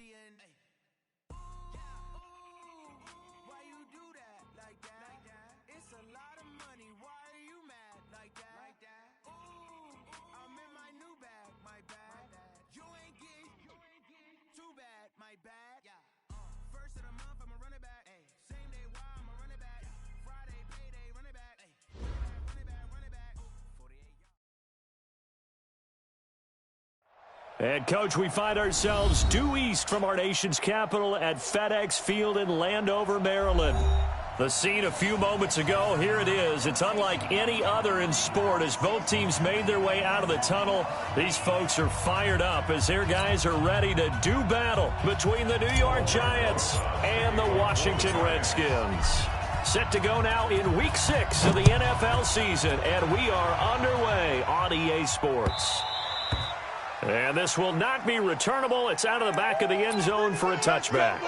Why you do that like that? It's a lot of money. Why are you mad like that? Ooh, I'm in my new bag, my bad. You ain't getting too bad, my bad. First of the month, I'ma run it back. Same day, why I'ma run it back. Friday, payday, run it back. Run it back. 48 yards. And, Coach, we find ourselves due east from our nation's capital at FedEx Field in Landover, Maryland. The scene a few moments ago, here it is. It's unlike any other in sport as both teams made their way out of the tunnel. These folks are fired up as their guys are ready to do battle between the New York Giants and the Washington Redskins. Set to go now in Week 6 of the NFL season, and we are underway on EA Sports. And this will not be returnable. It's out of the back of the end zone for a touchback.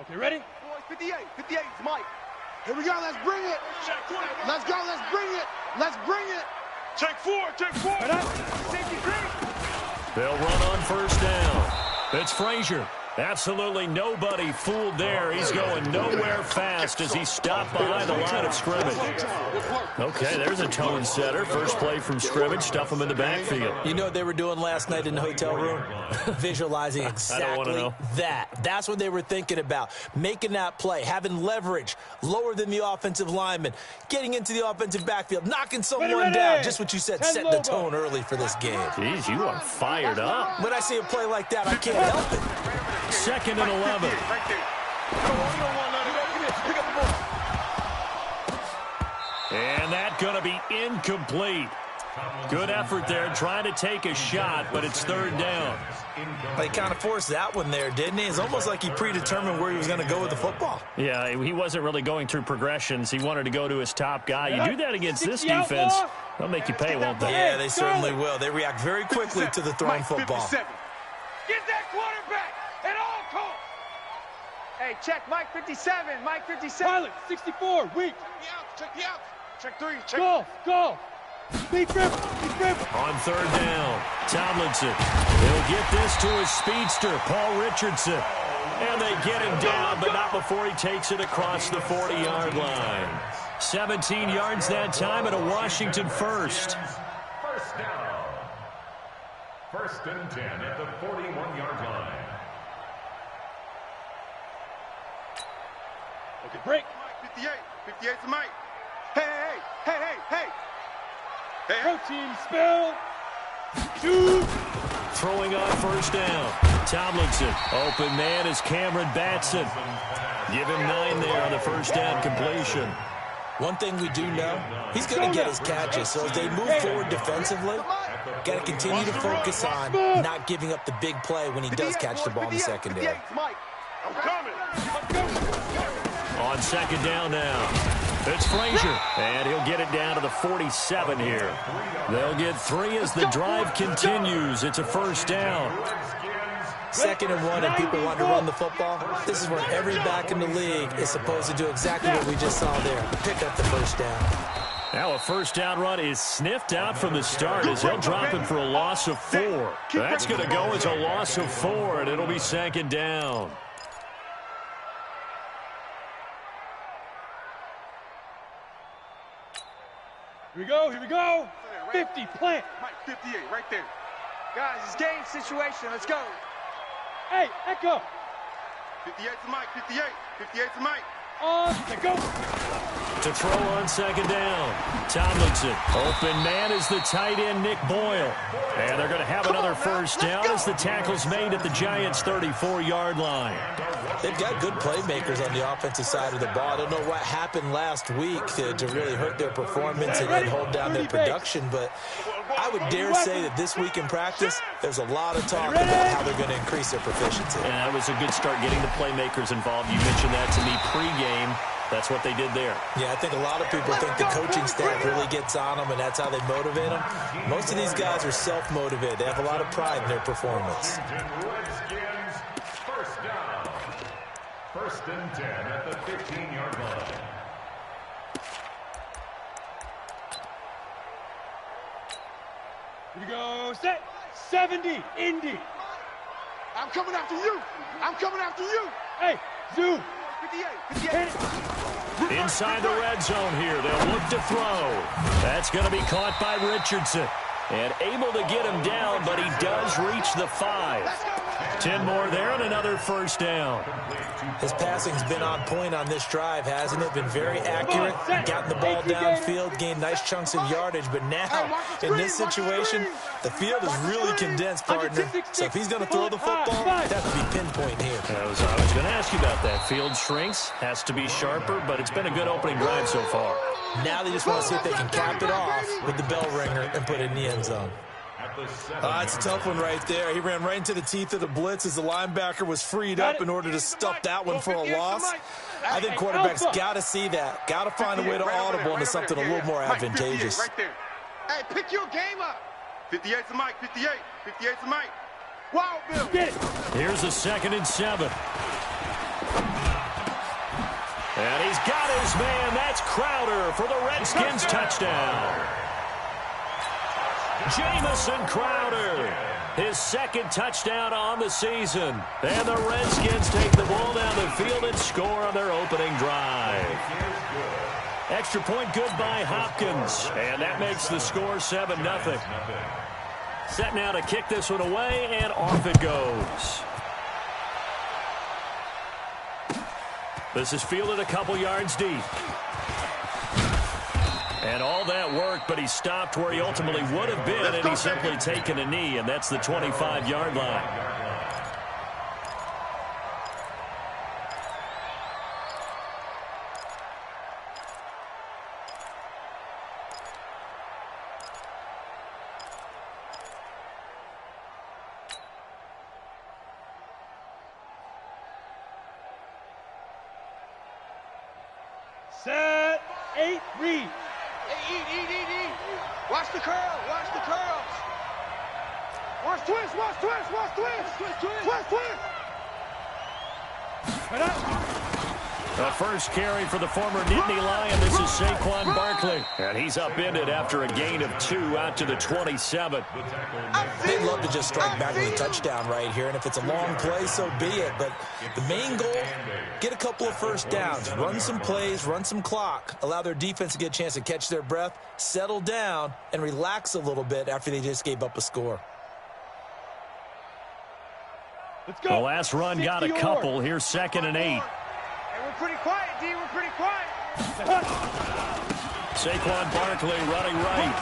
Okay, ready? Boys, 58, 58 is Mike. Here we go, let's bring it. Let's go, let's bring it. Let's bring it. Check four. Safety three. They'll run on first down. It's Frazier. Absolutely nobody fooled there. He's going nowhere fast as he stopped behind the line of scrimmage. Okay, there's a tone setter. First play from scrimmage. Stuff him in the backfield. You know what they were doing last night in the hotel room? Visualizing exactly that. That's what they were thinking about. Making that play, having leverage, lower than the offensive lineman, getting into the offensive backfield, knocking someone down. Just what you said, setting the tone early for this game. Jeez, you are fired up. When I see a play like that, I can't help it. 2nd and 11. And that's going to be incomplete. Good effort there, trying to take a shot, but it's 3rd down. He kind of forced that one there, didn't he? It's almost like he predetermined where he was going to go with the football. Yeah, he wasn't really going through progressions. He wanted to go to his top guy. You do that against this defense, they'll make you pay, won't they? Yeah, they certainly will. They react very quickly to the thrown football. Get that quarterback at all costs. Hey, check Mike 57. Mike 57. Pilot, 64, weak. Check me out. Check 3. Go. Beat grip. On 3rd down, Tomlinson. He'll get this to his speedster, Paul Richardson. And they get him down, but not before he takes it across the 40-yard line. 17 yards that time and a Washington first. First down. 1st and 10 at the 41-yard line. Okay, break. 58. 58 to Mike. Hey. Protein spill. Shoot. Throwing on first down. Tomlinson. Open man is Cameron Batson. Give him 9 there on the first down completion. One thing we do know, he's going to get his catches. So as they move forward defensively, got to continue to focus on not giving up the big play when he does catch the ball in the secondary. I'm coming. On 2nd down now, it's Frazier, and he'll get it down to the 47 here. They'll get 3 as the drive continues. It's a first down. 2nd and 1, and people want to run the football. This is where every back in the league is supposed to do exactly what we just saw there, pick up the first down. Now a first down run is sniffed out from the start as they'll drop him for a loss of 4. That's going to go as a loss of 4, and it'll be 2nd down. Here we go. 50, plant. Mike 58, right there. Guys, it's game situation. Let's go. Hey, echo. 58 to Mike. 58 to Mike. On, go. To throw on 2nd down, Tomlinson. Open man is the tight end, Nick Boyle. And they're going to have another first down as the tackle's made at the Giants' 34-yard line. They've got good playmakers on the offensive side of the ball. I don't know what happened last week to really hurt their performance and hold down their production, but I would dare say that this week in practice, there's a lot of talk about how they're going to increase their proficiency. And that was a good start getting the playmakers involved. You mentioned that to me pregame. That's what they did there. Yeah, I think a lot of people think the coaching staff really gets on them, and that's how they motivate them. Most of these guys are self-motivated. They have a lot of pride in their performance. Redskins, first down. 1st and 10 at the 15-yard line. Here we go. Set. 70. Indy. I'm coming after you. I'm coming after you. Hey, Zoo. 58. Inside the red zone here. They'll look to throw. That's going to be caught by Richardson. And able to get him down, but he does reach the 5. 10 more there and another first down. His passing's been on point on this drive, hasn't it? Been very accurate, gotten the ball downfield, gained nice chunks of yardage. But now, in this situation, the field is really condensed, partner. So if he's going to throw the football, it has to be pinpoint here. I was going to ask you about that. Field shrinks, has to be sharper, but it's been a good opening drive so far. Now they just want to see if they can cap it off with the bell ringer and put it in the end zone. It's a tough one right there. He ran right into the teeth of the blitz as the linebacker was freed up in order to stuff that one for a loss. I think quarterbacks got to see that. Got to find a way to audible into something a little more advantageous. Right there. Hey, pick your game up. 58's the Mike. 58. 58's the Mike. Wow, Bill. Get it. Here's a 2nd and 7. And he's got his man. That's Crowder for the Redskins touchdown. Jamison Crowder, his 2nd touchdown on the season. And the Redskins take the ball down the field and score on their opening drive. Extra point good by Hopkins. And that makes the score 7-0. Set now to kick this one away, and off it goes. This is fielded a couple yards deep. And all that work, but he stopped where he ultimately would have been, and he's simply taken a knee, and that's the 25-yard line. Set. 8. Read. Eat. Watch the curl. Watch the curls. Watch twist. Watch twist. Watch twist. Twist. The first carry for the former Nittany Lion. This is Saquon Barkley. And he's upended after a gain of 2 out to the 27. They'd love to just strike back with a touchdown right here, and if it's a long play, so be it. But the main goal, get a couple of first downs, run some plays, run some clock, allow their defense to get a chance to catch their breath, settle down, and relax a little bit after they just gave up a score. Let's go. The last run got a couple. Here's 2nd and 8. We're pretty quiet, D. We're pretty quiet. Saquon Barkley running right.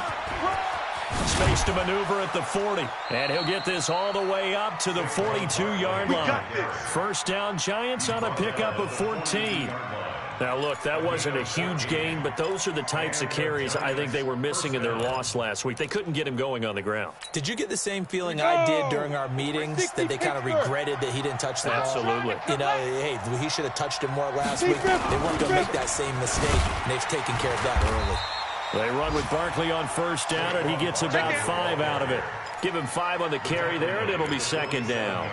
Space to maneuver at the 40. And he'll get this all the way up to the 42-yard line. First down, Giants on a pickup of 14. Now, look, that wasn't a huge gain, but those are the types of carries I think they were missing in their loss last week. They couldn't get him going on the ground. Did you get the same feeling I did during our meetings, that they kind of regretted that he didn't touch the ball? Absolutely. You know, hey, he should have touched him more last week. They weren't going to make that same mistake, and they've taken care of that early. They run with Barkley on first down, and he gets about 5 out of it. Give him 5 on the carry there, and it'll be 2nd down.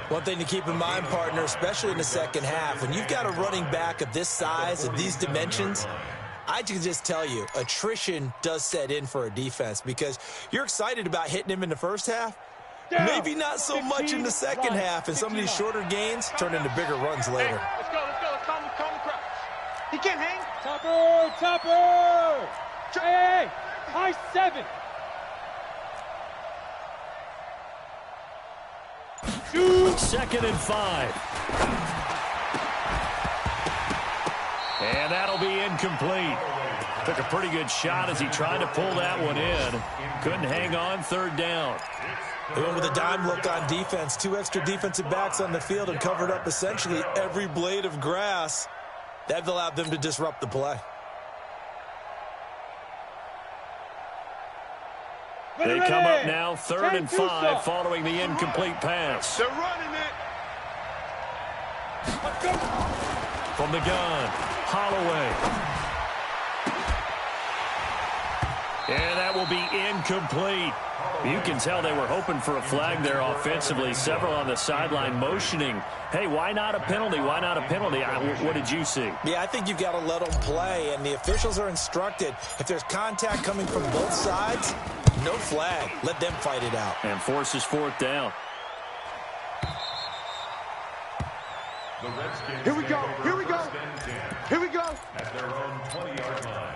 One thing to keep in mind, partner, especially in the second half, when you've got a running back of this size, of these dimensions, I can just tell you, attrition does set in for a defense because you're excited about hitting him in the first half. Maybe not so much in the second half, and some of these shorter gains turn into bigger runs later. Let's go. Let's calm the crowd. He can't hang. Topper. Hey, high 7. 2nd and 5. And that'll be incomplete. Took a pretty good shot as he tried to pull that one in. Couldn't hang on. 3rd down. They went with a dime look on defense. 2 extra defensive backs on the field and covered up essentially every blade of grass. That allowed them to disrupt the play. They come up now 3rd and 5 following the incomplete pass. They're running it. From the gun, Holloway. And that will be incomplete. You can tell they were hoping for a flag there offensively. Several on the sideline motioning. Hey, why not a penalty? Why not a penalty? What did you see? Yeah, I think you've got to let them play, and the officials are instructed. If there's contact coming from both sides, No flag. Let them fight it out. And forces fourth down. The Redskins Here we go. Here we go. Here we go. At their own 20-yard line.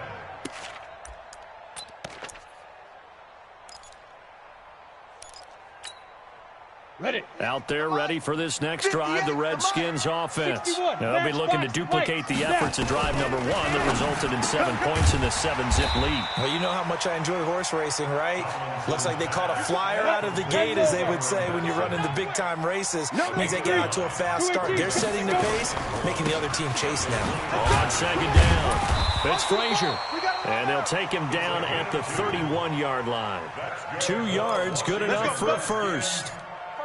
Ready. Out there ready for this next drive, the Redskins offense. They'll be looking to duplicate the efforts of drive number 1 that resulted in 7 points in the 7-zip lead. Well, you know how much I enjoy horse racing, right? Looks like they caught a flyer out of the gate, as they would say when you're running the big-time races. Means they get out to a fast start. They're setting the pace, making the other team chase now. On second down, it's Frazier. And they'll take him down at the 31-yard line. 2 yards, good enough for a first.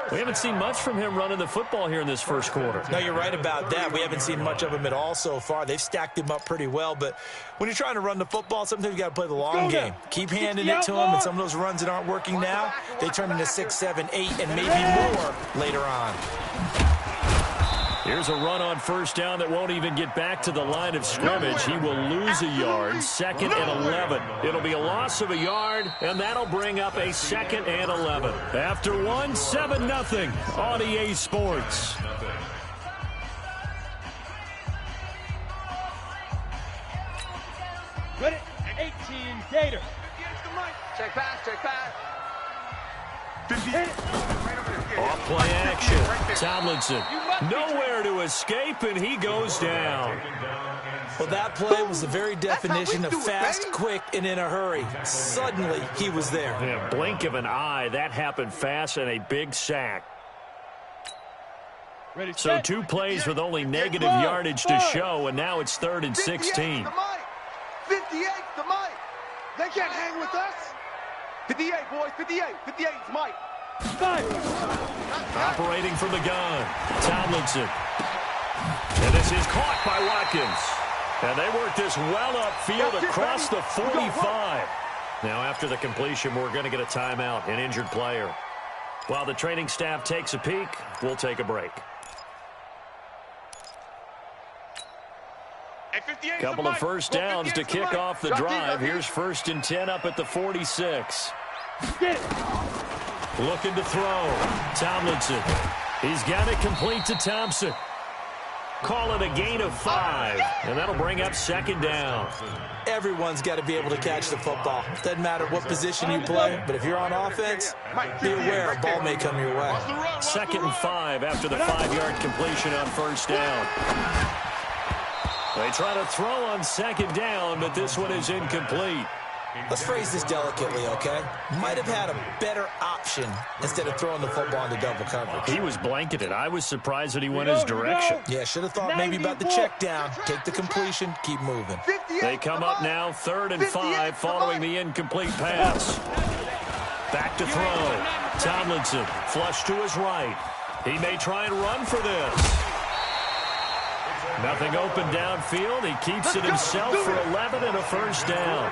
We haven't seen much from him running the football here in this first quarter. No, you're right about that. We haven't seen much of him at all so far. They've stacked him up pretty well, but when you're trying to run the football, sometimes you got to play the long game. Keep handing it to him, and some of those runs that aren't working now, they turn into 6, 7, 8, and maybe more later on. Here's a run on first down that won't even get back to the line of scrimmage. He will lose a yard, 2nd and 11. It'll be a loss of a yard, and that'll bring up a 2nd and 11. After 1, 7-0 on EA Sports. Ready. 18 Gator. Check pass, check pass. Off play action. Tomlinson nowhere to escape, and he goes down. Well, that play was the very definition of fast, quick, and in a hurry. Suddenly, he was there. Yeah, blink of an eye, that happened fast, and a big sack. Ready, So set. 2 plays with only negative yardage to show, and now it's 3rd and 16. 58, the Mike. They can't hang with us. 58, boys, 58. 58 is Mike. Operating from the gun, Tomlinson. And this is caught by Watkins. And they work this well upfield across the 45. Now, after the completion, we're going to get a timeout, an injured player. While the training staff takes a peek, we'll take a break. Couple of first downs to kick off the drive. Here's 1st and 10 up at the 46. Looking to throw. Tomlinson. He's got it complete to Thompson. Call it a gain of 5, and that'll bring up 2nd down. Everyone's got to be able to catch the football. Doesn't matter what position you play, but if you're on offense, be aware a ball may come your way. 2nd and 5 after the 5-yard completion on first down. They try to throw on 2nd down, but this one is incomplete. Let's phrase this delicately, okay? Might have had a better option instead of throwing the football into double coverage. He was blanketed. I was surprised that he went his direction. Yeah, should have thought maybe about the check down. Take the completion, keep moving. They come up now 3rd and 5 following the incomplete pass. Back to throw. Tomlinson flush to his right. He may try and run for this. Nothing open downfield. He keeps it himself for 11 and a first down.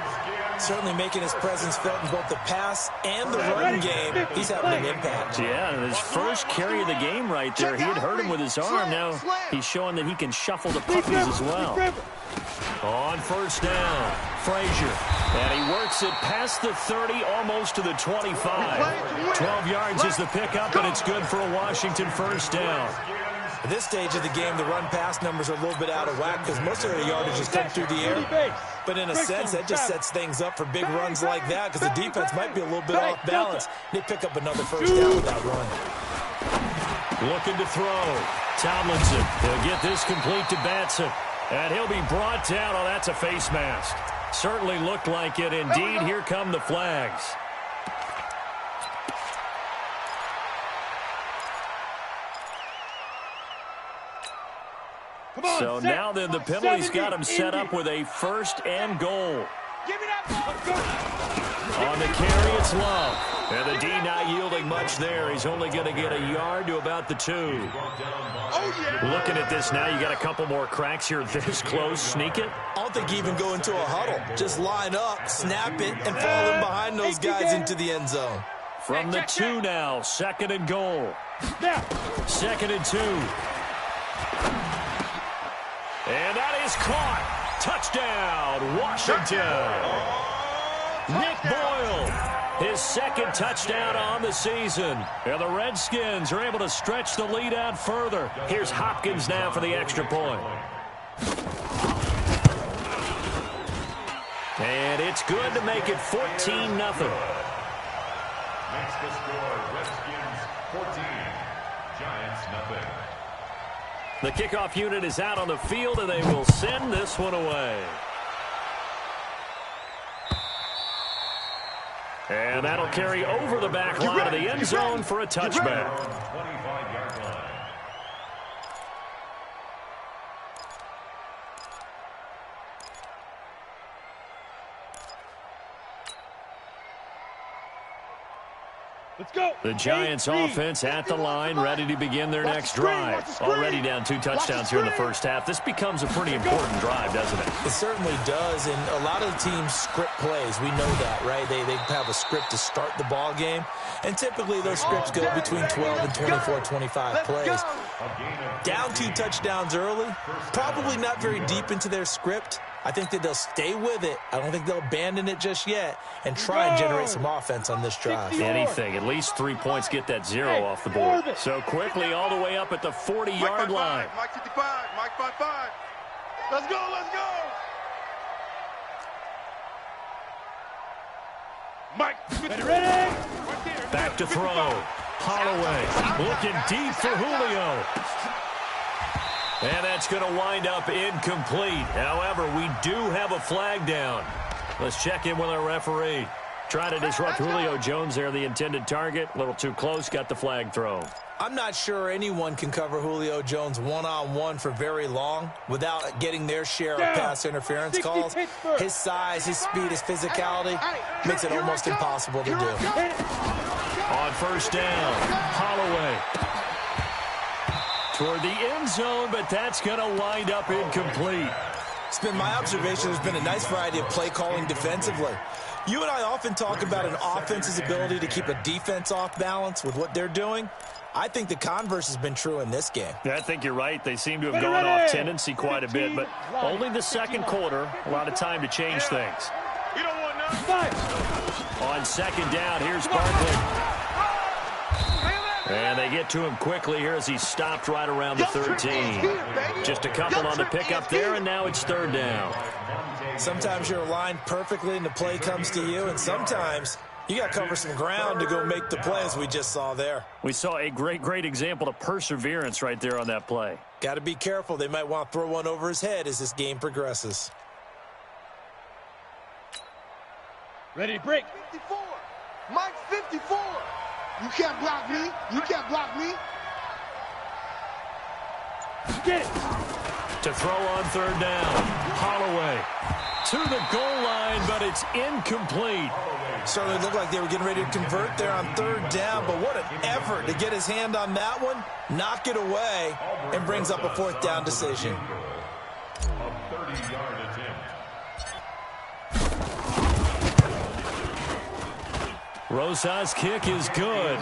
Certainly making his presence felt in both the pass and the run game. He's having an impact. Yeah, and his first carry of the game right there. He had hurt him with his arm. Now he's showing that he can shuffle the puppies as well. On first down, Frazier. And he works it past the 30, almost to the 25. 12 yards is the pickup, and it's good for a Washington first down. At this stage of the game, the run-pass numbers are a little bit out of whack because most of their yardage has come through the air. But in a sense, that just sets things up for big runs like that because the defense might be a little bit off balance. They pick up another first down with that run. Looking to throw. Tomlinson. He'll get this complete to Batson. And he'll be brought down. Oh, that's a face mask. Certainly looked like it. Indeed, here come the flags. So now then the penalty's got him set up with a 1st and goal. On the carry, it's Love. And the D not yielding much there. He's only going to get a yard to about the 2. Looking at this now, you got a couple more cracks here this close. Sneak it. I don't think you even go into a huddle. Just line up, snap it, and fall in behind those guys into the end zone. From the 2 now, 2nd and goal. 2nd and 2. And that is caught. Touchdown, Washington. Nick Boyle his second touchdown on the season. And the Redskins are able to stretch the lead out further. Here's Hopkins now for the extra point. And it's good to make it 14-0. Makes the score Redskins 14, Giants nothing. The kickoff unit is out on the field, and they will send this one away. And that'll carry over the back line of the end zone for a touchback. 25-yard line. Let's go. The Giants offense at the line, ready to begin their next drive. Already down 2 touchdowns here in the first half. This becomes a pretty important drive, doesn't it? It certainly does, and a lot of the teams script plays. We know that, right? They have a script to start the ball game, and typically those scripts go between 12 and 24, 25 plays. Down 2 touchdowns early, probably not very deep into their script. I think that they'll stay with it. I don't think they'll abandon it just yet and try and generate some offense on this drive. Anything. At least 3 points get that 0 off the board. So quickly all the way up at the 40-yard line. Mike 55, Mike 55. Let's go, let's go. Mike, Ready? Back to throw. Holloway looking deep for Julio. And that's going to wind up incomplete. However, we do have a flag down. Let's check in with our referee. Trying to disrupt Julio Jones there, the intended target. A little too close, got the flag thrown. I'm not sure anyone can cover Julio Jones one-on-one for very long without getting their share of pass interference calls. His size, his speed, his physicality makes it almost impossible to do. On first down, Holloway toward the end zone, but that's going to wind up incomplete. It's been my observation there's been a nice variety of play calling defensively. You and I often talk about an offense's ability to keep a defense off balance with what they're doing. I think the converse has been true in this game. Yeah, I think you're right. They seem to have gone off tendency quite a bit, but only the second quarter. A lot of time to change things. You don't want nothing. On second down, here's Barkley. And they get to him quickly here as he stopped right around the 13. Just a couple on the pickup there, and now it's third down. Sometimes you're aligned perfectly and the play comes to you, and sometimes you got to cover some ground to go make the play, as we just saw there. We saw a great example of perseverance right there on that play. Got to be careful. They might want to throw one over his head as this game progresses. Ready to break. 54. Mike 54. You can't block me. You can't block me. Get it. To throw on third down, Holloway to the goal line, but it's incomplete. Certainly looked like they were getting ready to convert there on third down, but what an effort to get his hand on that one, knock it away, and brings up a fourth down decision. A 30-yard attempt. Rosa's kick is good,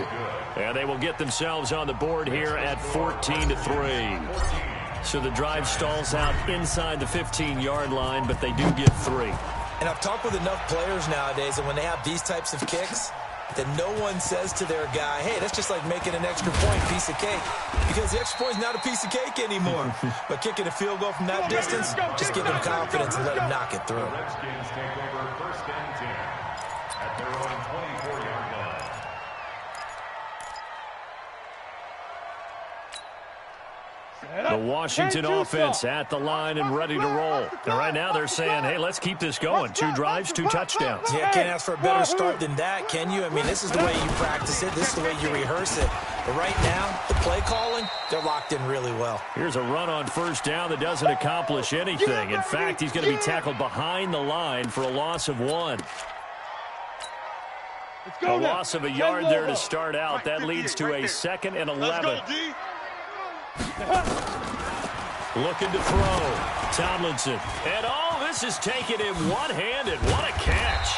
and they will get themselves on the board here at 14-3. So the drive stalls out inside the 15-yard line, but they do get 3. And I've talked with enough players nowadays, and when they have these types of kicks, that no one says to their guy, hey, that's just like making an extra point, piece of cake. Because the extra point is not a piece of cake anymore. But kicking a field goal from that distance, just give them confidence and let them knock it through. The Redskins take over first and 10 at their own 24-yard line. The Washington offense at the line and ready to roll. And right now they're saying, hey, let's keep this going. 2 drives, 2 touchdowns. Yeah, can't ask for a better start than that, can you? I mean, this is the way you practice it. This is the way you rehearse it. But right now, the play calling, they're locked in really well. Here's a run on first down that doesn't accomplish anything. In fact, he's going to be tackled behind the line for a loss of 1. A loss of a yard there to start out. That leads to a 2nd and 11. Looking to throw. Tomlinson. And this is taken in one-handed. What a catch.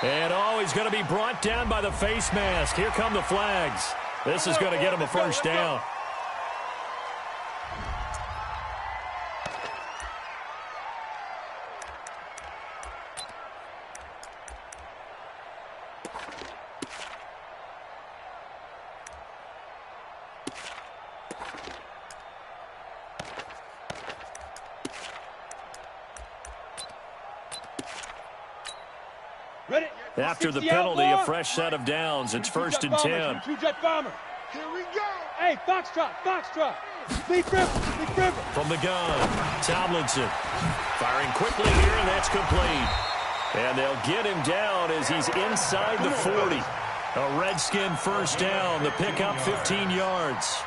And he's going to be brought down by the face mask. Here come the flags. This is going to get him a first down. After the penalty, a fresh set of downs. It's 1st and 10. Two-jet bomber. Here we go. Hey, Foxtrot, Foxtrot. Leaf river, leaf river. From the gun, Tomlinson firing quickly here, and that's complete. And they'll get him down as he's inside the 40. A Redskin first down. The pickup 15 yards.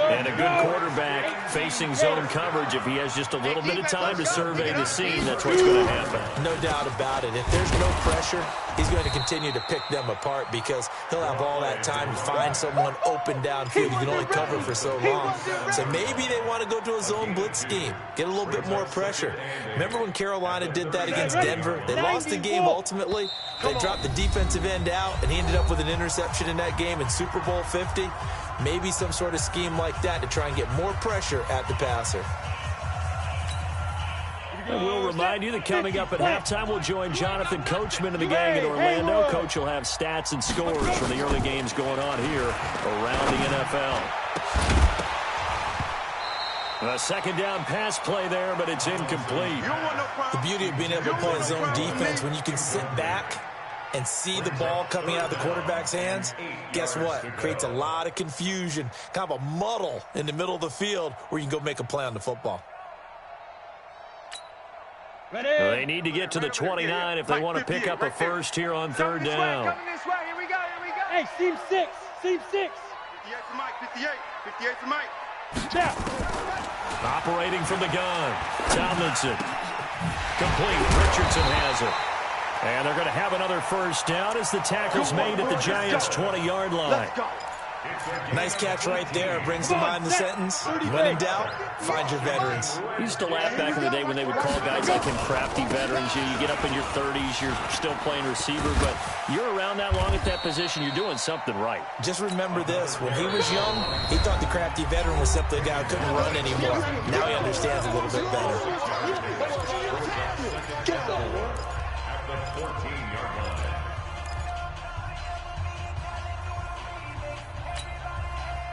And a good quarterback facing zone coverage. If he has just a little bit of time to survey the scene, that's what's going to happen. No doubt about it. If there's no pressure, he's going to continue to pick them apart because he'll have all that time to find someone open downfield. You can only cover for so long. So maybe they want to go to a zone blitz scheme, get a little bit more pressure. Remember when Carolina did that against Denver? They lost the game ultimately. They dropped the defensive end out, and he ended up with an interception in that game in Super Bowl 50. Maybe some sort of scheme like that to try and get more pressure at the passer. And we'll remind you that coming up at halftime, we'll join Jonathan Coachman and the gang in Orlando. Coach will have stats and scores from the early games going on here around the NFL. A second down pass play there, but it's incomplete. The beauty of being able to play zone defense when you can sit back and see the ball coming out of the quarterback's hands, guess what? It creates a lot of confusion, kind of a muddle in the middle of the field where you can go make a play on the football. They need to get to the 29 if they want to pick up a first here on 3rd down. Hey, seam 6, seam 6. 58 for Mike, 58 for Mike. Operating from the gun, Tomlinson. Complete, Richardson has it. And they're going to have another first down as the tackle's made at the Giants' 20-yard line. Nice catch right there. Brings to mind the sentence, when in doubt, find your veterans. Used to laugh back in the day when they would call guys like him crafty veterans. You get up in your 30s, you're still playing receiver, but you're around that long at that position, you're doing something right. Just remember this. When he was young, he thought the crafty veteran was simply a guy who couldn't run anymore. Now he understands a little bit better.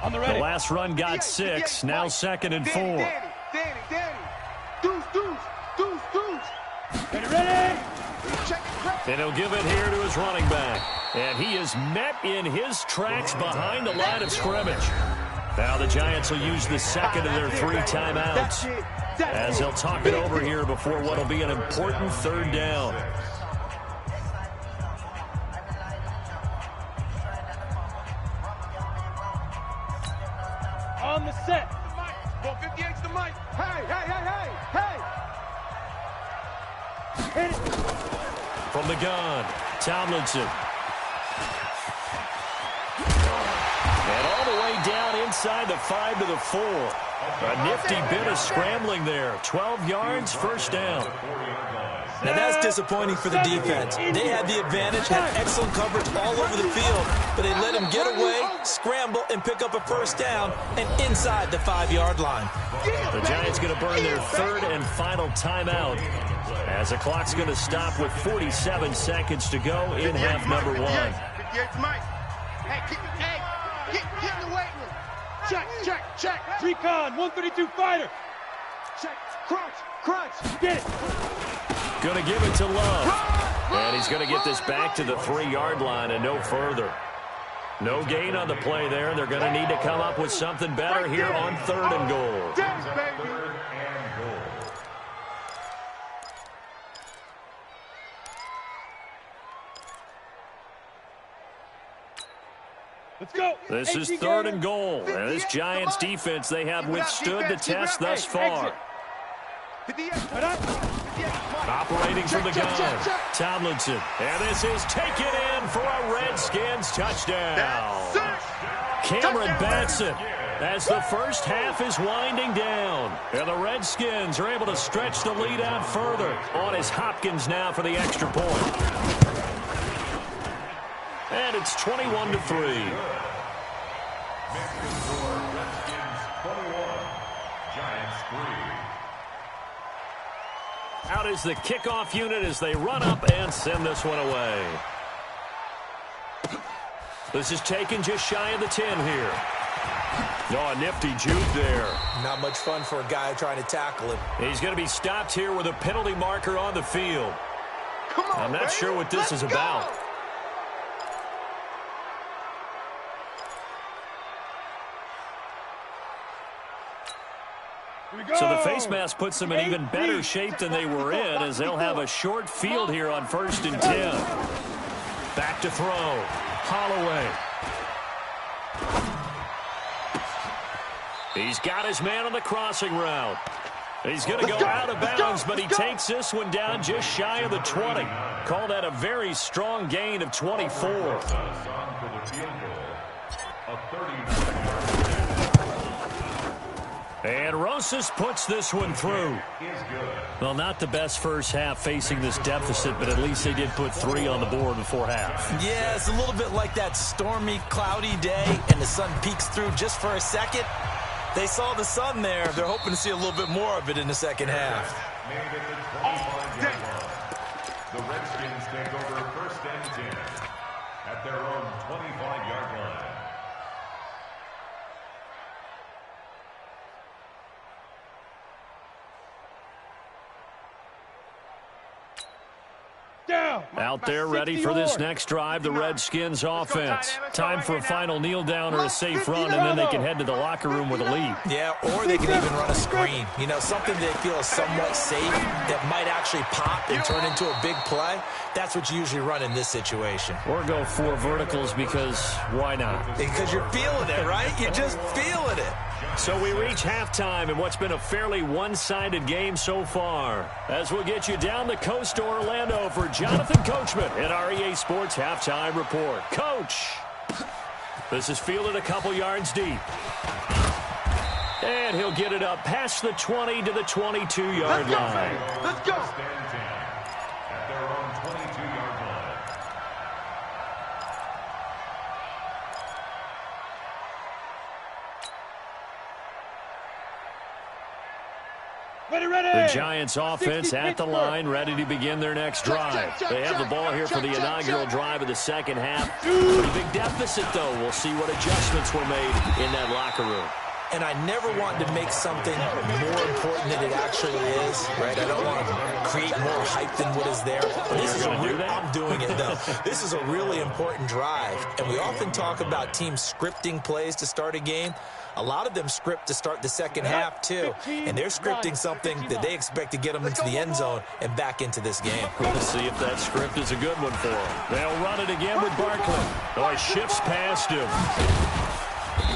On the ready. The last run got 6, now 2nd and 4. Danny. Deuce. Ready. And he'll give it here to his running back. And he is met in his tracks behind the line of scrimmage. Now the Giants will use the second of their 3 timeouts as they'll talk it over here before what will be an important 3rd down. On the set. Ball 58's the mic. Hey. Hit it. From the gun, Tomlinson. And all the way down inside the 5 to the 4. A nifty bit of scrambling there. 12 yards, first down. Now that's disappointing for the defense. They had the advantage, had excellent coverage all over the field, but they let him get away, scramble, and pick up a first down, and inside the 5-yard line. The Giants going to burn their 3rd and final timeout as the clock's going to stop with 47 seconds to go in half number 1. 58's Mike. Hey, get in the weight room. Check. Recon, 132 fighter. Check. Crunch. Get it. Going to give it to Love. And he's going to get this back to the 3-yard line and no further. No gain on the play there. They're going to need to come up with something better here on 3rd and goal. Let's go. This is 3rd and goal. And this Giants defense, they have withstood the test thus far. Operating from the gun, Tomlinson. And this is taken in for a Redskins touchdown. Cameron Batson as the first half is winding down. And the Redskins are able to stretch the lead out further. On is Hopkins now for the extra point. And it's 21-3. Out is the kickoff unit as they run up and send this one away. This is taken just shy of the 10 here. Oh, a nifty juke there. Not much fun for a guy trying to tackle him. He's going to be stopped here with a penalty marker on the field. Come on, I'm not baby. sure what this is about. So the face mask puts them in even better shape than they were in, as they'll have a short field here on 1st and 10. Back to throw. Holloway. He's got his man on the crossing route. He's going to go out of bounds, but he takes this one down just shy of the 20. Call that a very strong gain of 24. And Rosas puts this one through. Well, not the best first half facing this deficit, but at least they did put 3 on the board before half. Yeah, it's a little bit like that stormy, cloudy day, and the sun peeks through just for a second. They saw the sun there. They're hoping to see a little bit more of it in the second half. The Redskins take over 1st and 10 at their own 25-yard line. Out there ready for this next drive, the Redskins offense. Time for a final kneel down or a safe run, and then they can head to the locker room with a lead. Yeah, or they can even run a screen. You know, something they feel is somewhat safe that might actually pop and turn into a big play. That's what you usually run in this situation. Or go 4 verticals because why not? Because you're feeling it, right? You're just feeling it. So we reach halftime in what's been a fairly one-sided game so far. As we'll get you down the coast to Orlando for Jonathan Coachman at our EA Sports Halftime Report. Coach! This is fielded a couple yards deep. And he'll get it up past the 20 to the 22-yard line. Let's go. At their own 22-yard line. The Giants offense at the line, ready to begin their next drive. They have the ball here for the inaugural drive of the second half. Pretty big deficit, though. We'll see what adjustments were made in that locker room. And I never want to make something more important than it actually is, right? I don't want to create more hype than what is there. But this is I'm doing it, though. This is a really important drive. And we often talk about teams scripting plays to start a game. A lot of them script to start the second half, too. And they're scripting something that they expect to get them into the end zone and back into this game. We'll see if that script is a good one for them. They'll run it again with Barkley. Oh, he shifts past him.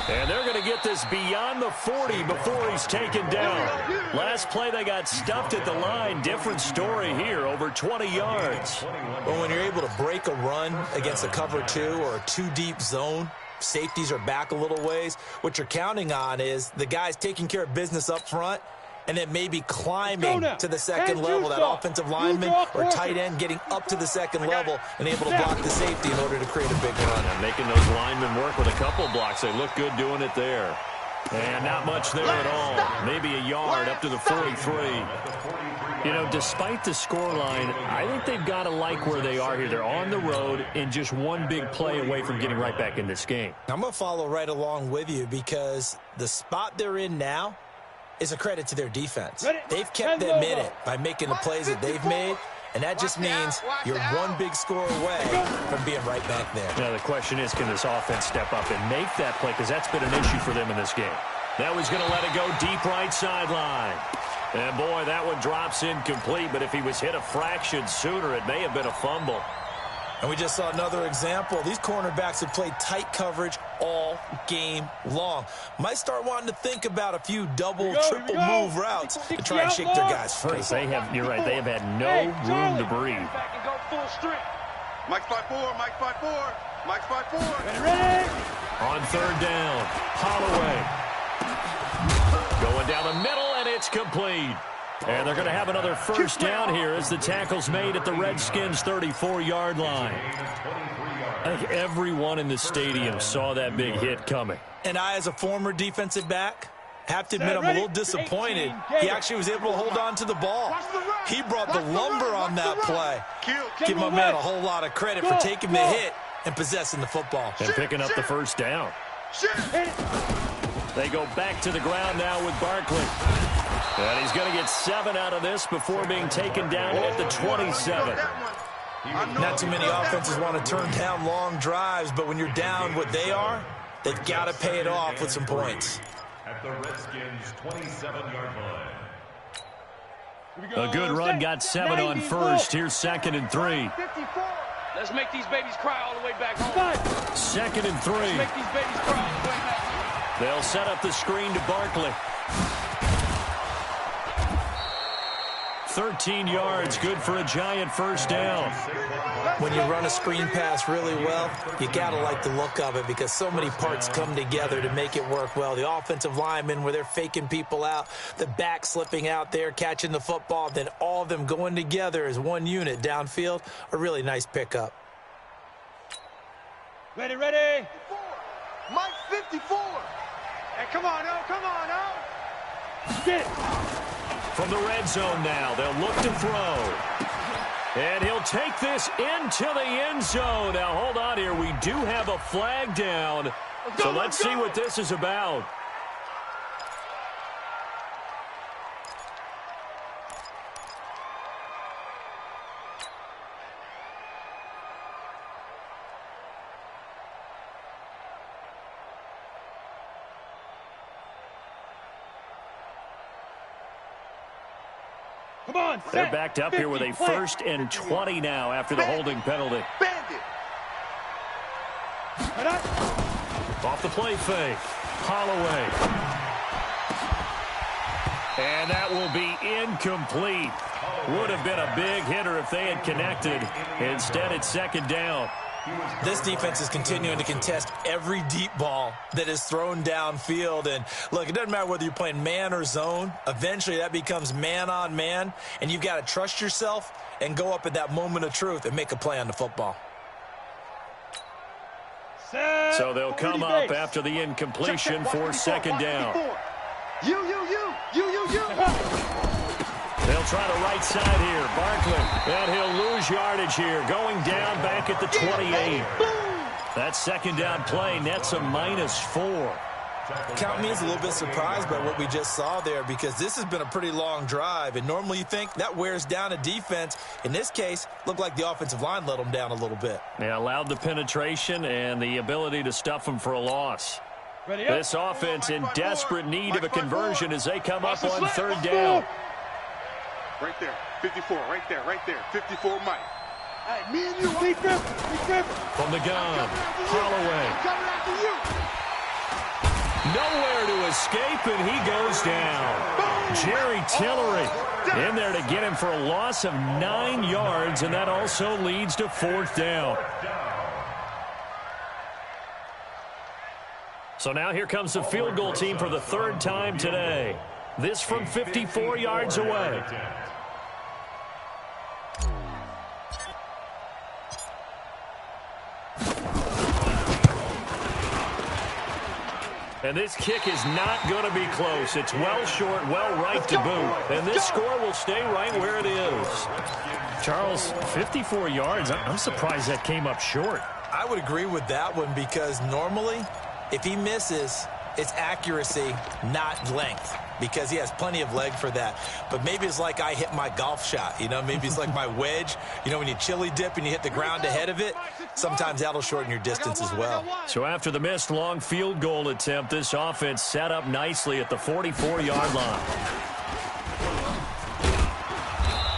And they're going to get this beyond the 40 before he's taken down. Last play, they got stuffed at the line. Different story here, over 20 yards. Well, when you're able to break a run against a cover 2 or a 2-deep zone, safeties are back a little ways. What you're counting on is the guys taking care of business up front and then maybe climbing to the second level, that offensive lineman or tight end getting up to the second level and able to block the safety in order to create a big run. And making those linemen work with a couple blocks. They look good doing it there. And not much there at all. Maybe a yard up to the 43. You know, despite the scoreline, I think they've got to like where they are here. They're on the road and just one big play away from getting right back in this game. I'm going to follow right along with you because the spot they're in now is a credit to their defense. They've kept them in it by making the plays that they've made, and that just means you're one big score away from being right back there. Now, the question is, can this offense step up and make that play? Because that's been an issue for them in this game. That was going to let it go deep right sideline. And, boy, that one drops incomplete, but if he was hit a fraction sooner, it may have been a fumble. And we just saw another example. These cornerbacks have played tight coverage all game long. Might start wanting to think about a few double, triple move routes to try and shake their guys free. They have, you're right, they have had no room to breathe. Mike's 5-4, Mike's 5-4, Mike's 5-4. On 3rd down, Holloway. Going down the middle, and it's complete. And they're going to have another first down here as the tackle's made at the Redskins' 34-yard line. I think everyone in the stadium saw that big hit coming. And I, as a former defensive back, have to admit I'm a little disappointed. He actually was able to hold on to the ball. He brought the lumber on that play. Give my man a whole lot of credit for taking the hit and possessing the football. And picking up the first down. They go back to the ground now with Barkley. And he's going to get 7 out of this before being taken down at the 27. Not too many offenses want to turn down long drives, but when you're down what they are, they've got to pay it off with some points. At the Redskins' 27-yard line. A good run got 7 on first. Here's 2nd and 3. Let's make these babies cry all the way back home. 2nd and 3. Let's make these babies cry all the way back home. They'll set up the screen to Barkley. 13 yards, good for a giant first down. When you run a screen pass really well, you got to like the look of it because so many parts come together to make it work well. The offensive linemen, where they're faking people out, the back slipping out there, catching the football, then all of them going together as one unit downfield, a really nice pickup. Ready, ready. Mike 54. Hey, come on, oh. Get it. From the red zone now, they'll look to throw. And he'll take this into the end zone. Now, hold on here. We do have a flag down. So let's see what this is about. Come on, They're backed up here with a 1st and 20 now after the holding penalty. Bandit. Off the play fake. Holloway. And that will be incomplete. Would have been a big hitter if they had connected. Instead, it's 2nd down. This defense is continuing to contest every deep ball that is thrown downfield. And, look, it doesn't matter whether you're playing man or zone. Eventually, that becomes man on man, and you've got to trust yourself and go up at that moment of truth and make a play on the football. So they'll come up after the incompletion for 2nd down. You. They'll try the right side here. Barkley, and he'll lose yardage here. Going down back at the 28. That 2nd down play nets a -4. Count me as a little bit surprised by what we just saw there because this has been a pretty long drive, and normally you think that wears down a defense. In this case, looked like the offensive line let them down a little bit. Yeah, allowed the penetration and the ability to stuff them for a loss. This offense in desperate need of a conversion as they come up on 3rd down. Right there, 54, right there, 54 Mike. Hey, me and you, From the gun, Holloway. coming after you. Nowhere to escape, and he goes down. Jerry Tillery in there to get him for a loss of 9 yards, and that also leads to 4th down. So now here comes the field goal team for the 3rd time today. This from 54 yards away. And this kick is not going to be close. It's well short, well right to boot. And this score will stay right where it is. Charles, 54 yards. I'm surprised that came up short. I would agree with that one because normally if he misses, it's accuracy, not length, because he has plenty of leg for that. But maybe it's like I hit my golf shot, you know, maybe it's like my wedge. You know, when you chili dip and you hit the ground ahead of it, sometimes that'll shorten your distance as well. So after the missed long field goal attempt, this offense set up nicely at the 44-yard line.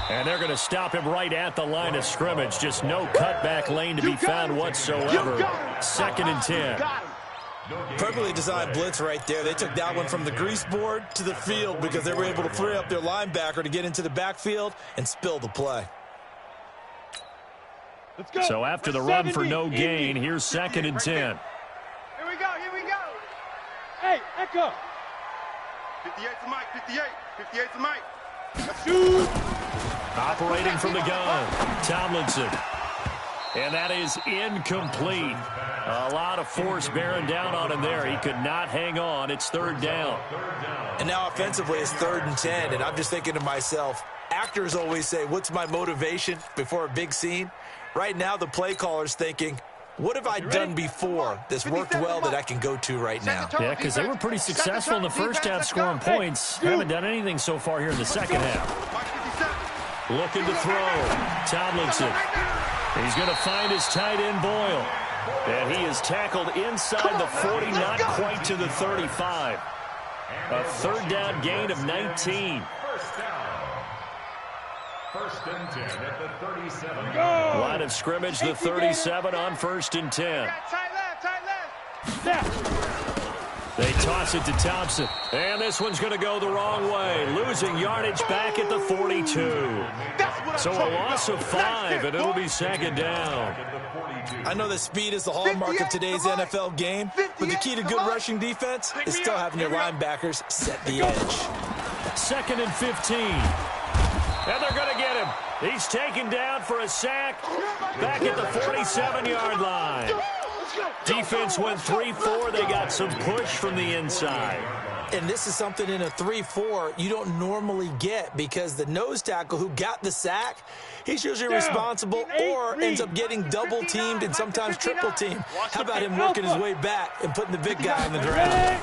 And they're going to stop him right at the line of scrimmage. Just no cutback lane to be found whatsoever. 2nd and 10. Perfectly designed blitz right there. They took that one from the grease board to the field because they were able to free up their linebacker to get into the backfield and spill the play. Let's go. So after the run for no gain, here's 2nd and 10. Here we go. Hey, Echo. 58 to Mike, 58 to Mike. Shoot. Operating from the gun, Tomlinson. And that is incomplete. A lot of force bearing down on him there. He could not hang on. It's 3rd down. And now offensively it's 3rd and 10. And I'm just thinking to myself, actors always say, what's my motivation before a big scene? Right now the play caller's thinking, what have I done before that's worked well that I can go to right now? Yeah, because they were pretty successful in the first half scoring points. Haven't done anything so far here in the second half. Looking to throw. Tomlinson. He's going to find his tight end, Boyle. And he is tackled inside the 40, not quite to the 35. A third down gain of 19. First and 10 at the 37. Line of scrimmage, the 37 on 1st and 10. Tight left. They toss it to Thompson. And this one's going to go the wrong way. Losing yardage back at the 42. So a loss of 5, and it'll be 2nd down. I know that speed is the hallmark of today's NFL game, but the key to good rushing defense is still having your linebackers set the edge. 2nd and 15. And they're going to get him. He's taken down for a sack back at the 47-yard line. Defense went 3-4. They got some push from the inside. And this is something in a 3-4 you don't normally get because the nose tackle who got the sack, he's usually responsible or ends up getting double-teamed and sometimes triple-teamed. How about him working his way back and putting the big guy on the ground?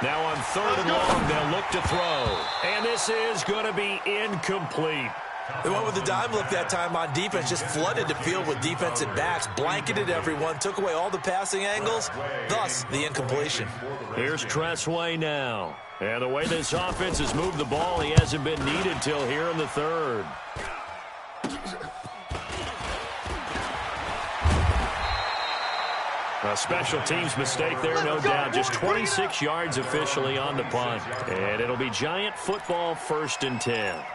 Now on 3rd and long, they'll look to throw. And this is going to be incomplete. They went with the dime look that time on defense, just flooded the field with defensive backs, blanketed everyone, took away all the passing angles, thus the incompletion. Here's Tressway now. And the way this offense has moved the ball, he hasn't been needed till here in the 3rd. A special teams mistake there, no doubt. Just 26 yards officially on the punt. And it'll be Giant football, 1st and 10.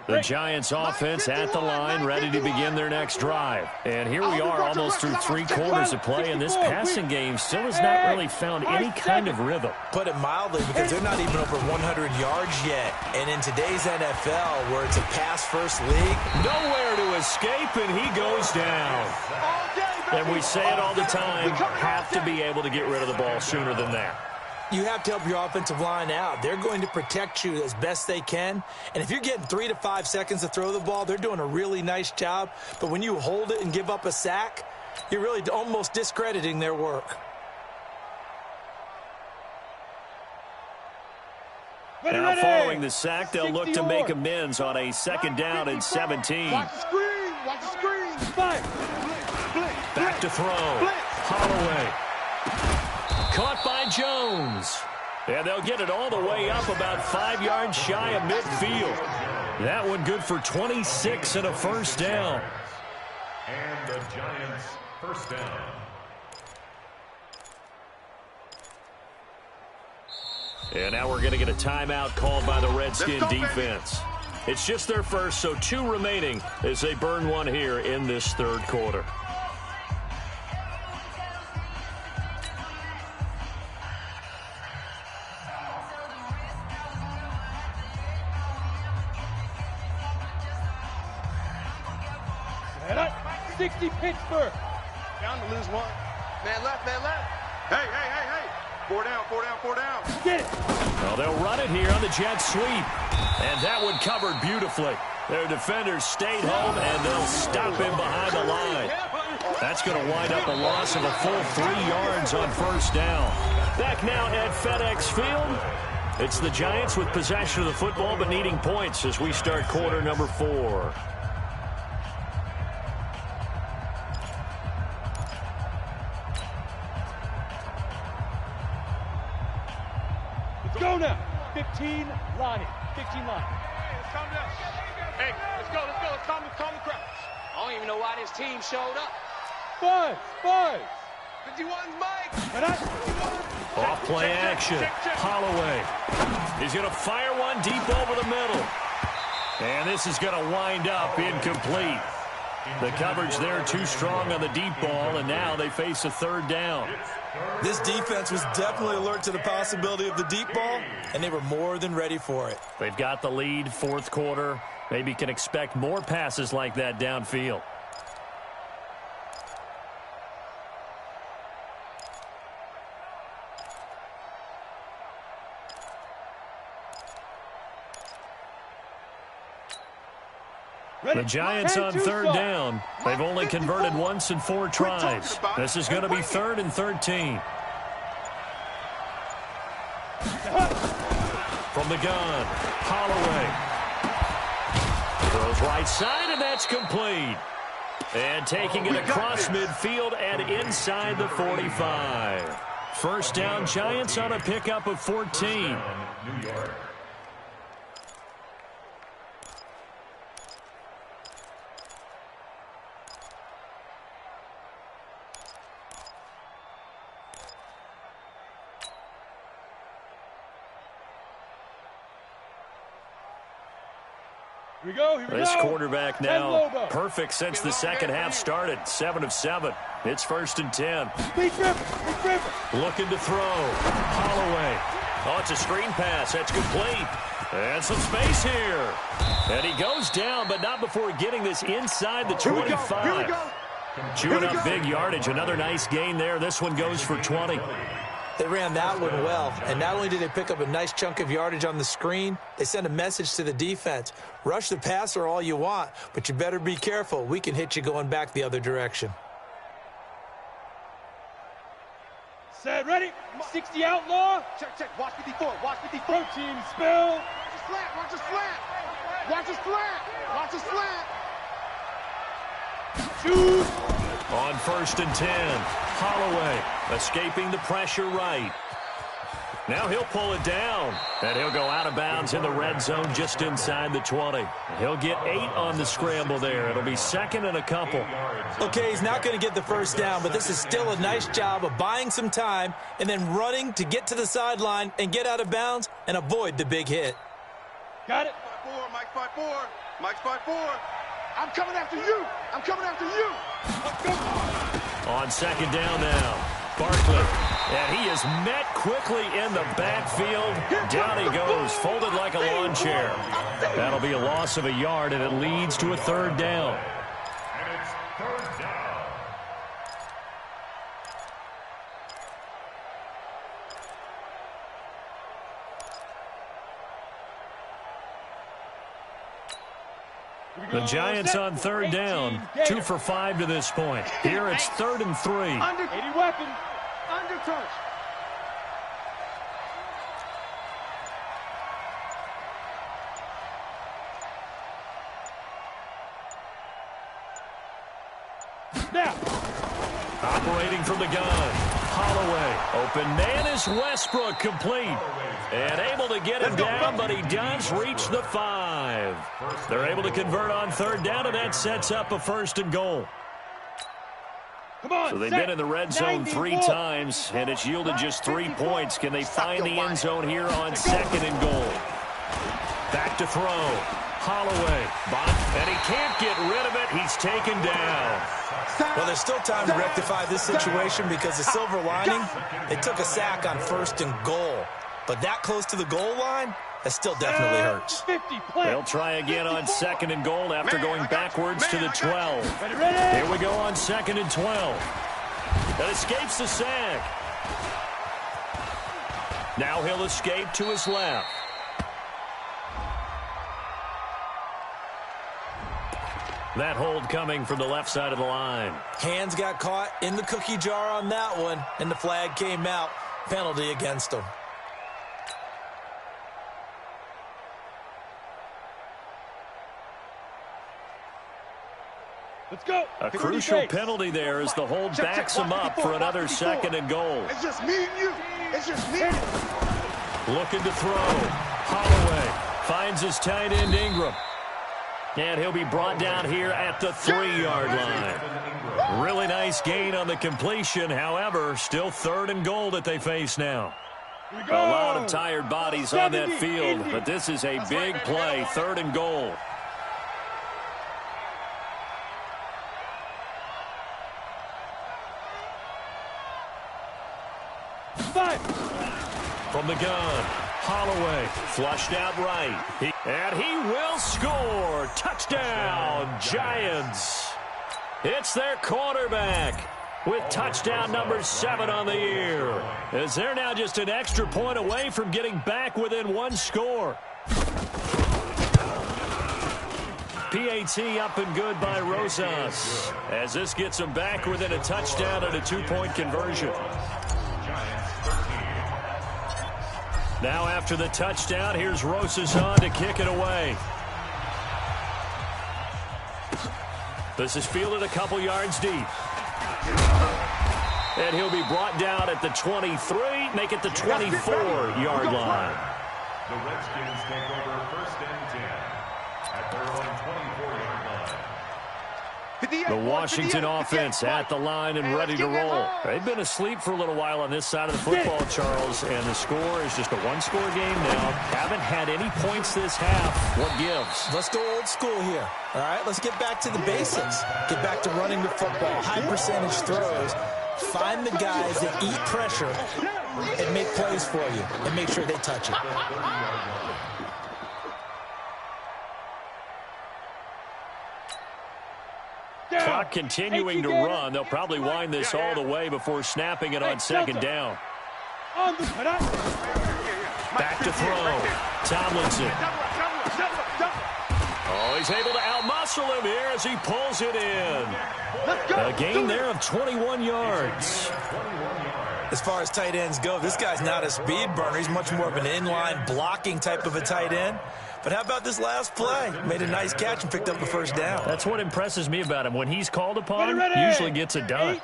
The Giants offense at the line, ready to begin their next drive. And here we are almost through 3 quarters of play, and this passing game still has not really found any kind of rhythm. Put it mildly, because they're not even over 100 yards yet. And in today's NFL, where it's a pass-first league, nowhere to escape, and he goes down. And we say it all the time, have to be able to get rid of the ball sooner than that. You have to help your offensive line out. They're going to protect you as best they can. And if you're getting 3 to 5 seconds to throw the ball, they're doing a really nice job. But when you hold it and give up a sack, you're really almost discrediting their work. Now following the sack, they'll look to make amends on a 2nd down and 17. Watch the screen. Watch the screen. Back to throw. Holloway. Caught by Jones. And they'll get it all the way up about 5 yards shy of midfield. That one good for 26 and a 1st down. And the Giants' 1st down. And now we're going to get a timeout called by the Redskin defense. It's just their first, so 2 remaining as they burn one here in this 3rd quarter. And 60 Pittsburgh. Down to lose 1. Man left, man left. Hey. 4 down. Get it. Well, they'll run it here on the jet sweep. And that one covered beautifully. Their defenders stayed home, and they'll stop him behind the line. That's going to wind up a loss of a full 3 yards on 1st down. Back now at FedEx Field. It's the Giants with possession of the football, but needing points as we start quarter number 4. Go now. 15 line. 15 line. Hey, let's calm down. Hey, let's go. Let's calm the crowd. I don't even know why this team showed up. Buzz. 51's Mike. Off play action. Holloway. He's going to fire one deep over the middle. And this is going to wind up incomplete. The coverage there too strong on the deep ball, and now they face a 3rd down. This defense was definitely alert to the possibility of the deep ball, and they were more than ready for it. They've got the lead, 4th quarter. Maybe can expect more passes like that downfield. The Giants on third down. They've only converted once in 4 tries. This is going to be 3rd and 13. From the gun, Holloway. Throws right side, and that's complete. And taking it across midfield and inside the 45. First down, Giants on a pickup of 14. New York. Here we go, here we go. This quarterback now perfect since the second half started. 7 of 7. It's 1st and 10. Looking to throw. Holloway. Oh, it's a screen pass. That's complete. And some space here. And he goes down, but not before getting this inside the 25. Here we go. Chewing up big yardage. Another nice gain there. This one goes for 20. They ran that one well, and not only did they pick up a nice chunk of yardage on the screen, they sent a message to the defense. Rush the passer all you want, but you better be careful. We can hit you going back the other direction. Set, ready. 60 outlaw. Check. Watch 54. Watch 54. Protein spill. Watch the slant. Watch the slant. Watch the slant. Shoot. On 1st and 10, Holloway escaping the pressure right. Now he'll pull it down, and he'll go out of bounds in the red zone just inside the 20. He'll get 8 on the scramble there. It'll be 2nd and a couple. Okay, he's not going to get the first down, but this is still a nice job of buying some time and then running to get to the sideline and get out of bounds and avoid the big hit. Got it. Mike's 5-4. Mike's 5-4. I'm coming after you. I'm coming after you. Let's go. On 2nd down now, Barkley. And he is met quickly in the backfield. Down he goes, folded like a lawn chair. That'll be a loss of a yard, and it leads to a 3rd down. And it's 3rd down. The Giants on 3rd down, 2 for 5 to this point. Here it's 3rd and 3. 80 weapon. Under touch. Now. Operating from the gun, Holloway. Open man is Westbrook, complete. And able to get him down, but he does reach the 5. They're able to convert on 3rd down, and that sets up a 1st and goal. Come on, So they've been in the red zone 3 times, and it's yielded just 3 points. Can they find the end zone here on 2nd and goal? Back to throw. Holloway. And he can't get rid of it. He's taken down. Well, there's still time to rectify this situation because the silver lining, they took a sack on 1st and goal. But that close to the goal line, that still definitely hurts. 50 play. They'll try again on 2nd and goal after going backwards to the 12. Ready. Here we go on 2nd and 12. That escapes the sack. Now he'll escape to his left. That hold coming from the left side of the line. Hands got caught in the cookie jar on that one, and the flag came out. Penalty against them. Let's go. A crucial penalty there as the hold backs him up for another 2nd and goal. It's just me and you. It's just me. Looking to throw. Holloway finds his tight end Ingram. And he'll be brought down here at the 3-yard line. Really nice gain on the completion. However, still 3rd and goal that they face now. A lot of tired bodies on that field, but this is a big play. 3rd and goal. From the gun, Holloway flushed out right. And he will score. Touchdown, Giants. It's their quarterback with touchdown number 7 on the year. As they're now just an extra point away from getting back within 1 score. PAT up and good by Rosas, as this gets them back within a touchdown and a 2-point conversion. Now after the touchdown, here's Rosas on to kick it away. This is fielded a couple yards deep. And he'll be brought down at the 23, make it the 24-yard line. The Redskins take over 1st and 10 at their own 24-yard line. The Washington offense at the line and ready to roll. They've been asleep for a little while on this side of the football, Charles, and the score is just a one-score game now. Haven't had any points this half. What gives? Let's go old school here. All right, let's get back to the basics. Get back to running the football, high percentage throws. Find the guys that eat pressure and make plays for you and make sure they touch it. Clock continuing to run. They'll probably wind this all the way before snapping it on 2nd down. Back to throw. Tomlinson. Oh, he's able to outmuscle him here as he pulls it in. A gain there of 21 yards. As far as tight ends go, this guy's not a speed burner. He's much more of an inline blocking type of a tight end. But how about this last play? Made a nice catch and picked up the 1st down. That's what impresses me about him. When he's called upon, usually gets it done.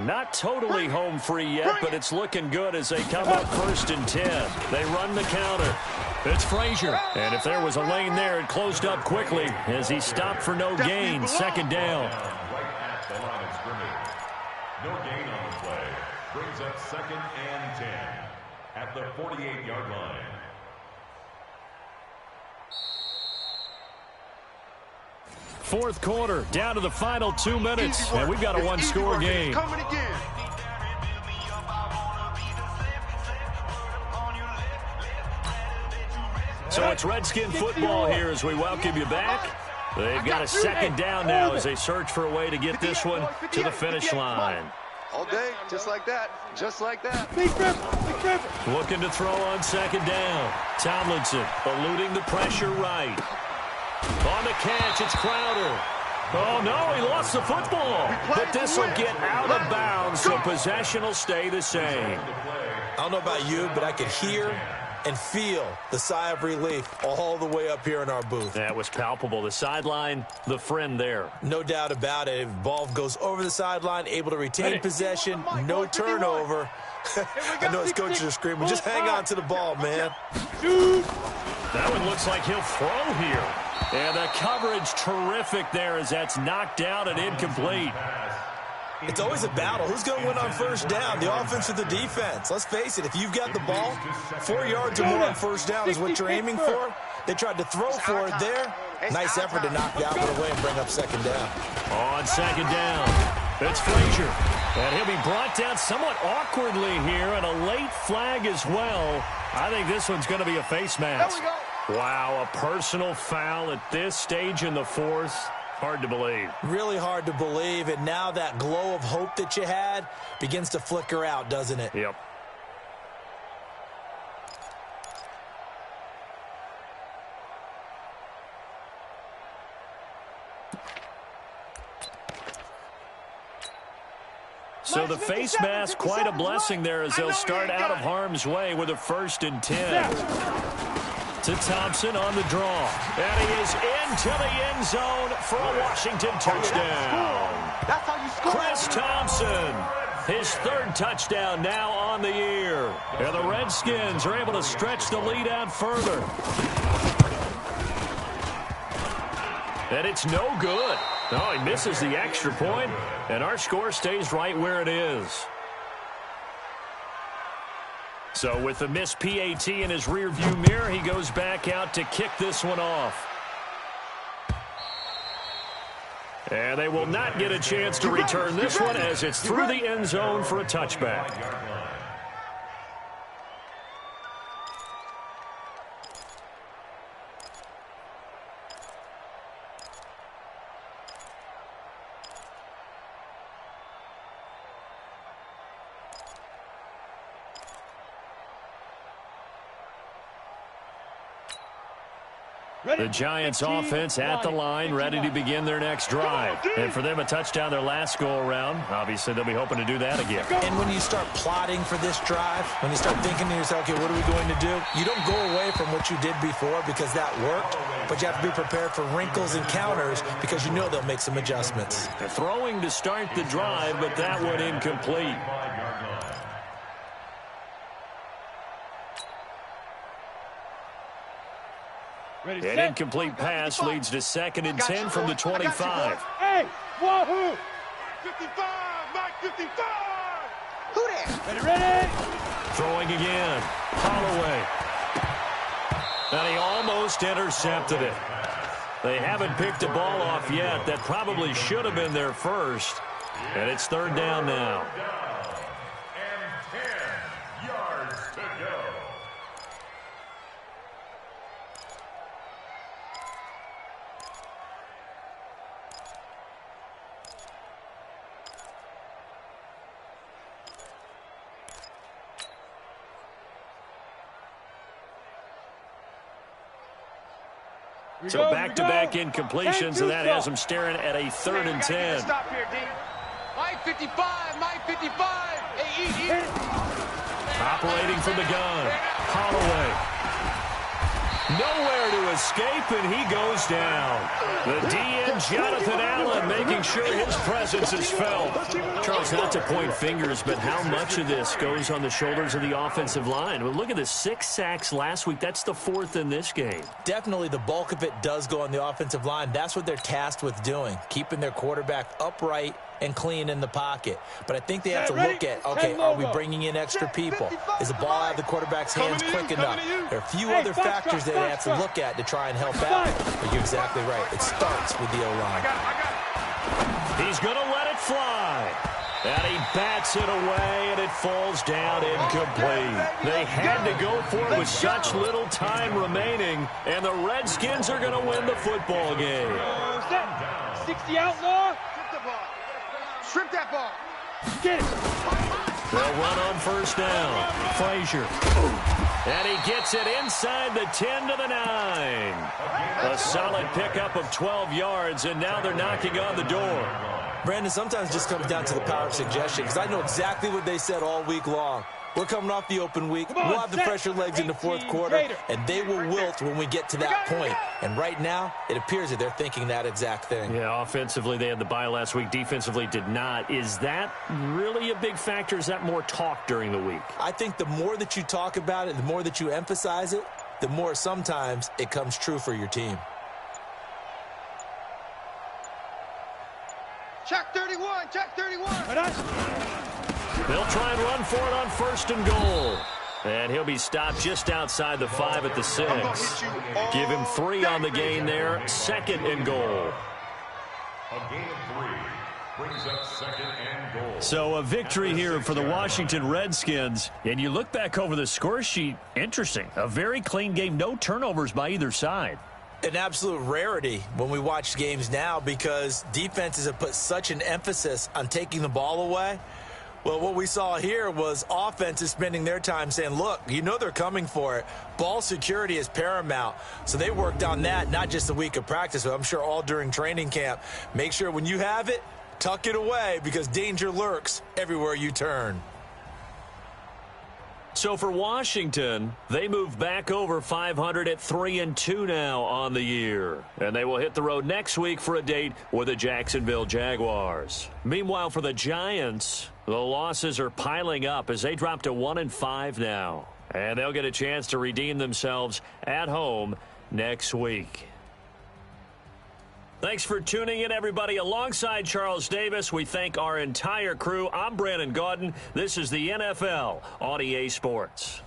Not totally home free yet, but it's looking good as they come up 1st and 10. They run the counter. It's Frazier. And if there was a lane there, it closed up quickly as he stopped for no gain. 2nd down. Right at the line of scrimmage. No gain on the play. Brings up 2nd and 10 at the 48-yard line. Fourth quarter, down to the final 2 minutes, and we've got a one-score game. So it's Redskin football here as we welcome you back. They've got a 2nd down now as they search for a way to get this one to the finish line. All day, just like that, just like that. Looking to throw on 2nd down. Tomlinson eluding the pressure right. On the catch, it's Crowder. Oh, no, he lost the football. But this will get out of bounds, so possession will stay the same. I don't know about you, but I could hear and feel the sigh of relief all the way up here in our booth. That was palpable. The sideline, the friend there. No doubt about it. If ball goes over the sideline, able to retain possession, no turnover. I know his coaches are screaming, just hang on to the ball, man. That one looks like he'll throw here. And the coverage terrific there as that's knocked down and incomplete. It's always a battle. Who's going to win on 1st down, the offense or the defense? Let's face it, if you've got the ball, 4 yards or more on 1st down is what you're aiming for. They tried to throw for it there. Nice effort to knock that one away and bring up 2nd down. On 2nd down, it's Frazier. And he'll be brought down somewhat awkwardly here, and a late flag as well. I think this one's going to be a face mask. Wow, a personal foul at this stage in the 4th. Hard to believe. Really hard to believe, and now that glow of hope that you had begins to flicker out, doesn't it? Yep. So the face mask, quite a blessing there as they'll start out of harm's way with a 1st and 10. To Thompson on the draw. And he is into the end zone for a Washington touchdown. Chris Thompson, his 3rd touchdown now on the year. And the Redskins are able to stretch the lead out further. And it's no good. No, he misses the extra point, and our score stays right where it is. So with the missed PAT in his rearview mirror, he goes back out to kick this one off. And they will not get a chance to return this one as it's through the end zone for a touchback. The Giants offense at the line, ready to begin their next drive. And for them, a touchdown their last go-around. Obviously, they'll be hoping to do that again. And when you start plotting for this drive, when you start thinking to yourself, okay, what are we going to do? You don't go away from what you did before because that worked, but you have to be prepared for wrinkles and counters because you know they'll make some adjustments. They're throwing to start the drive, but that one incomplete. Ready, An set. incomplete pass leads to 2nd and 10 from the 25. Hey, wahoo! 55, Mike 55. Who that? Ready, ready. Throwing again. Holloway. And he almost intercepted it. They haven't picked a ball off yet. That probably should have been their first. And it's 3rd down now. And 10 yards to go. So back-to-back incompletions, and that has them staring at a 3rd and 10. Stop here, D. Mike 55, Mike 55. Hey, Operating from the gun, Holloway. Nowhere to escape, and he goes down. The DN, Jonathan Allen, making sure his presence is felt. Charles, not to point fingers, but how much of this goes on the shoulders of the offensive line? Well, look at the 6 sacks last week. That's the 4th in this game. Definitely the bulk of it does go on the offensive line. That's what they're tasked with doing, keeping their quarterback upright and clean in the pocket. But I think they have to look at, okay, are we bringing in extra people? Is the ball out of the quarterback's hands quick enough? There are a few other factors they have to look at to try and help out. But you're exactly right. It starts with the O-line. He's going to let it fly. And he bats it away, and it falls down incomplete. They had to go for it with such little time remaining, and the Redskins are going to win the football game. 60 outlaw. Strip that ball. Get it. They'll run on 1st down. Frazier. And he gets it inside the 10 to the 9. A solid pickup of 12 yards, and now they're knocking on the door. Brandon, sometimes it just comes down to the power of suggestion, because I know exactly what they said all week long. We're coming off the open week. We'll have the fresher legs in the 4th quarter, and they will wilt when we get to that point. And right now, it appears that they're thinking that exact thing. Yeah, offensively, they had the bye last week. Defensively, did not. Is that really a big factor? Is that more talk during the week? I think the more that you talk about it, the more that you emphasize it, the more sometimes it comes true for your team. Check 31, check 31. They'll try and run for it on 1st and goal. And he'll be stopped just outside the 5 at the 6. Give him 3 on the gain there. 2nd and goal. A gain of 3 brings up 2nd and goal. So a victory here for the Washington Redskins. And you look back over the score sheet, interesting. A very clean game, no turnovers by either side. An absolute rarity when we watch games now because defenses have put such an emphasis on taking the ball away. Well, what we saw here was offenses spending their time saying, look, you know they're coming for it. Ball security is paramount. So they worked on that, not just a week of practice, but I'm sure all during training camp. Make sure when you have it, tuck it away because danger lurks everywhere you turn. So for Washington, they move back over 500 at 3-2 now on the year. And they will hit the road next week for a date with the Jacksonville Jaguars. Meanwhile, for the Giants, the losses are piling up as they drop to 1-5 now. And they'll get a chance to redeem themselves at home next week. Thanks for tuning in, everybody. Alongside Charles Davis, we thank our entire crew. I'm Brandon Gaudin. This is the NFL on EA Sports.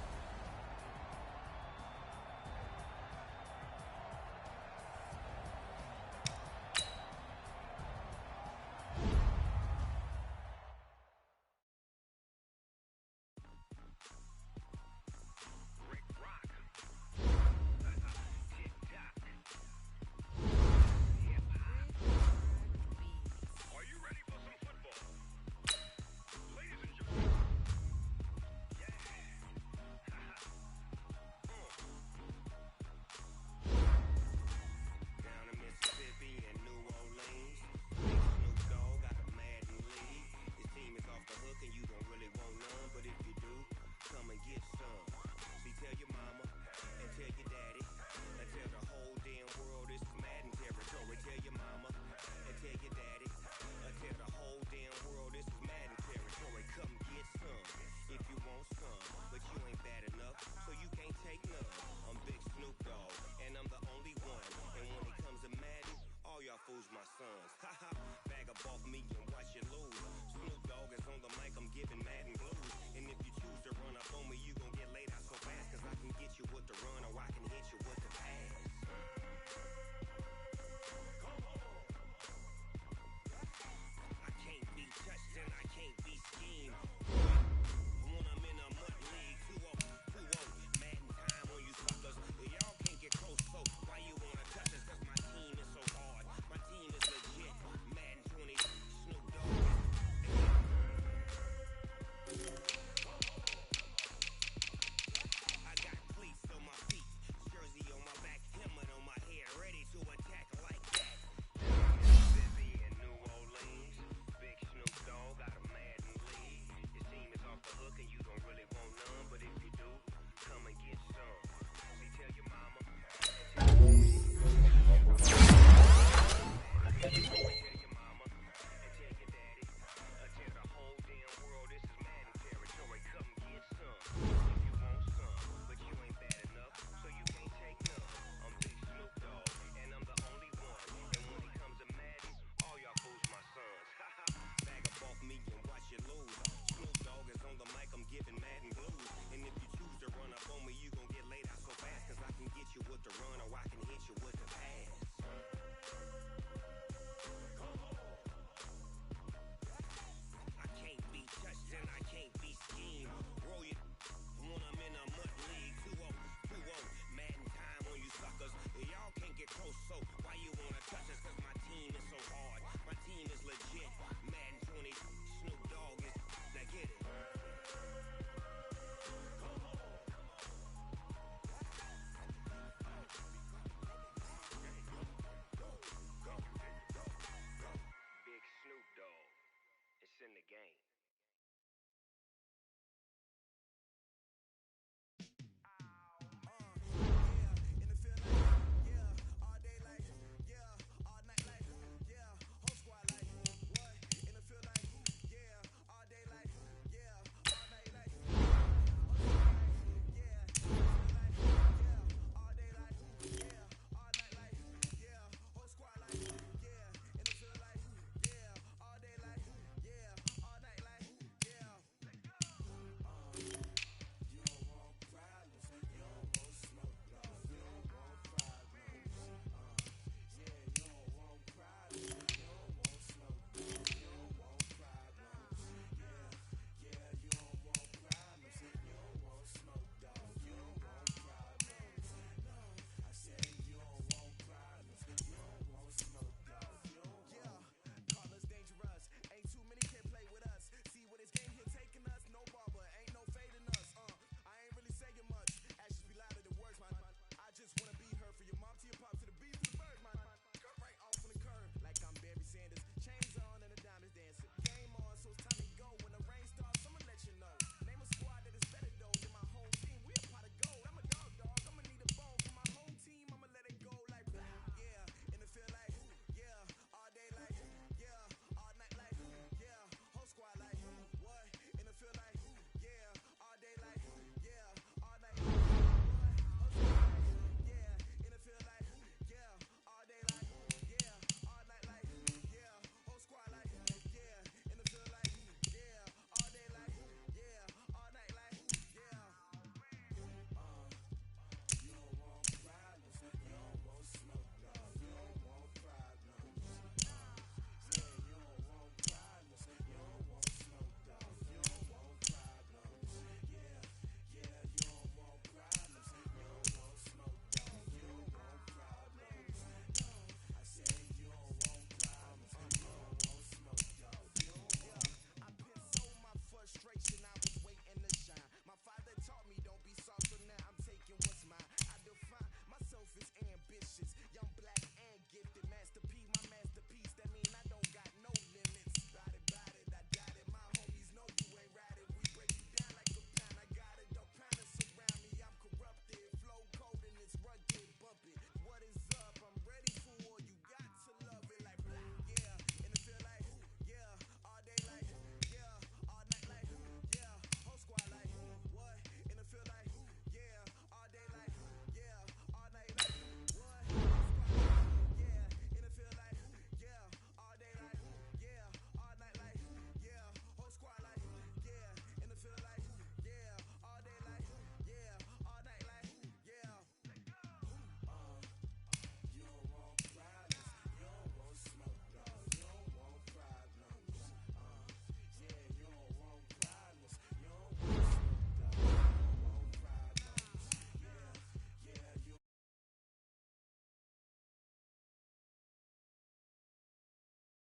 sons. Bag up off me and watch you lose. Snoop Dogg is on the mic, I'm giving mad and